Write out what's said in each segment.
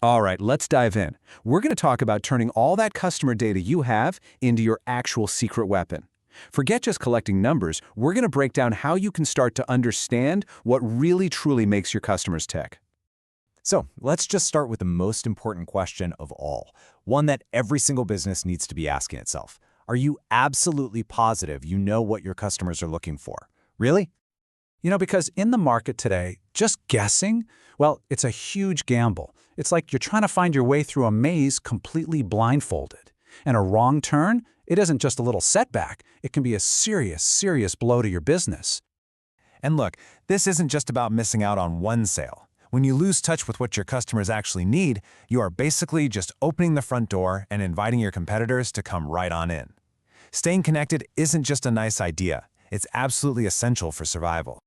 All right, let's dive in. We're going to talk about turning all that customer data you have into your actual secret weapon. Forget just collecting numbers, we're going to break down how you can start to understand what really truly makes your customers tick. So let's just start with the most important question of all, one that every single business needs to be asking itself. Are you absolutely positive you know what your customers are looking for? Really? Because in the market today, just guessing, well, it's a huge gamble. It's like you're trying to find your way through a maze completely blindfolded. And a wrong turn, it isn't just a little setback. It can be a serious, serious blow to your business. And look, this isn't just about missing out on one sale. When you lose touch with what your customers actually need, you are basically just opening the front door and inviting your competitors to come right on in. Staying connected isn't just a nice idea. It's absolutely essential for survival.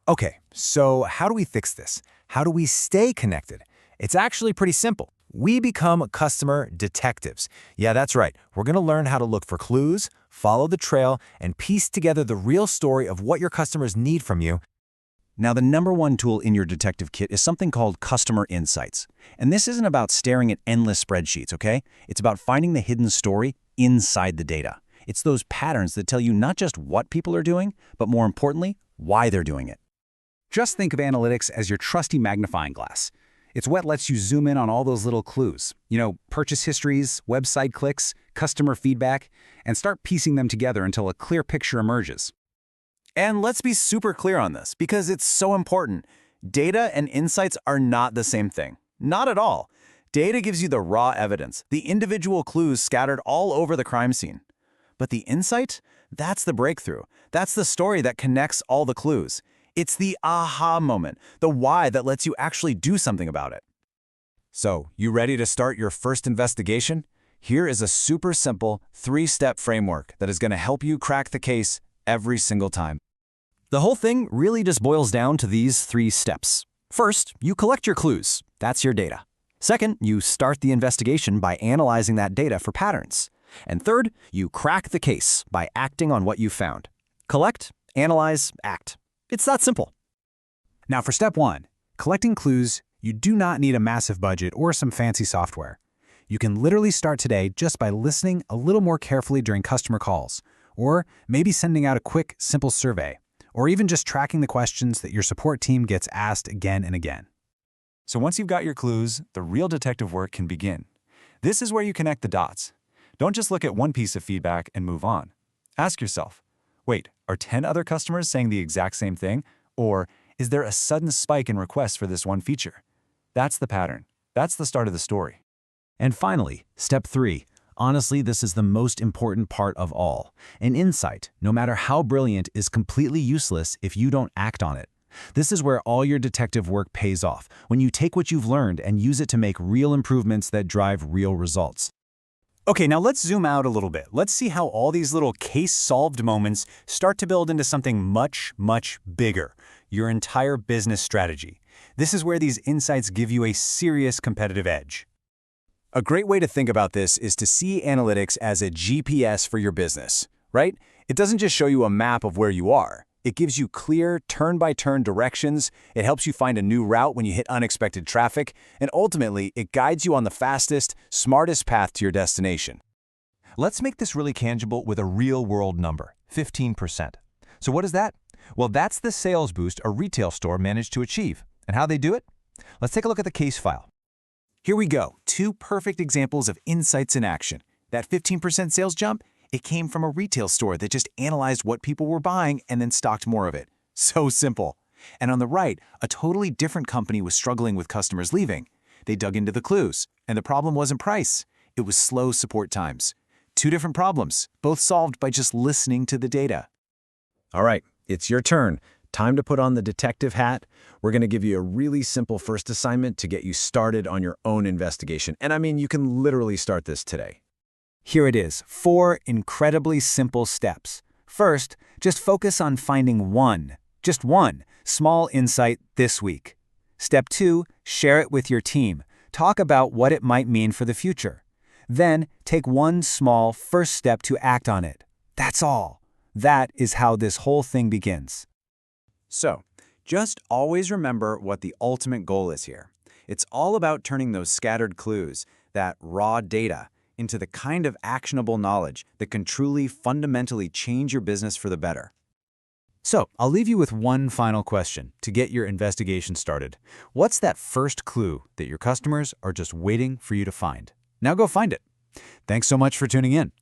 Okay, so how do we fix this? How do we stay connected? It's actually pretty simple. We become customer detectives. Yeah, that's right. We're going to learn how to look for clues, follow the trail, and piece together the real story of what your customers need from you. Now, the number one tool in your detective kit is something called customer insights. And this isn't about staring at endless spreadsheets, okay? It's about finding the hidden story inside the data. It's those patterns that tell you not just what people are doing, but more importantly, why they're doing it. Just think of analytics as your trusty magnifying glass. It's what lets you zoom in on all those little clues. Purchase histories, website clicks, customer feedback, and start piecing them together until a clear picture emerges. And let's be super clear on this, because it's so important. Data and insights are not the same thing. Not at all. Data gives you the raw evidence, the individual clues scattered all over the crime scene. But the insight? That's the breakthrough. That's the story that connects all the clues. It's the aha moment, the why that lets you actually do something about it. So, you ready to start your first investigation? Here is a super simple 3-step framework that is going to help you crack the case every single time. The whole thing really just boils down to these 3 steps. First, you collect your clues. That's your data. Second, you start the investigation by analyzing that data for patterns. And third, you crack the case by acting on what you found. Collect, analyze, act. It's that simple. Now for step 1, collecting clues, you do not need a massive budget or some fancy software. You can literally start today just by listening a little more carefully during customer calls, or maybe sending out a quick, simple survey, or even just tracking the questions that your support team gets asked again and again. So once you've got your clues, the real detective work can begin. This is where you connect the dots. Don't just look at one piece of feedback and move on. Ask yourself, wait, are 10 other customers saying the exact same thing? Or is there a sudden spike in requests for this one feature? That's the pattern. That's the start of the story. And finally, step 3. Honestly, this is the most important part of all. An insight, no matter how brilliant, is completely useless if you don't act on it. This is where all your detective work pays off, when you take what you've learned and use it to make real improvements that drive real results. Okay, now let's zoom out a little bit. Let's see how all these little case-solved moments start to build into something much, much bigger, your entire business strategy. This is where these insights give you a serious competitive edge. A great way to think about this is to see analytics as a GPS for your business, right? It doesn't just show you a map of where you are. It gives you clear, turn-by-turn directions, it helps you find a new route when you hit unexpected traffic, and ultimately, it guides you on the fastest, smartest path to your destination. Let's make this really tangible with a real-world number, 15%. So what is that? Well, that's the sales boost a retail store managed to achieve. And how they do it? Let's take a look at the case file. Here we go, 2 perfect examples of insights in action. That 15% sales jump? It came from a retail store that just analyzed what people were buying and then stocked more of it. So simple. And on the right, a totally different company was struggling with customers leaving. They dug into the clues, and the problem wasn't price. It was slow support times. 2 different problems, both solved by just listening to the data. All right, it's your turn. Time to put on the detective hat. We're going to give you a really simple first assignment to get you started on your own investigation. And I mean, you can literally start this today. Here it is, 4 incredibly simple steps. First, just focus on finding just one, small insight this week. Step 2, share it with your team. Talk about what it might mean for the future. Then, take one small first step to act on it. That's all. That is how this whole thing begins. So, just always remember what the ultimate goal is here. It's all about turning those scattered clues, that raw data, into the kind of actionable knowledge that can truly fundamentally change your business for the better. So, I'll leave you with one final question to get your investigation started. What's that first clue that your customers are just waiting for you to find? Now go find it. Thanks so much for tuning in.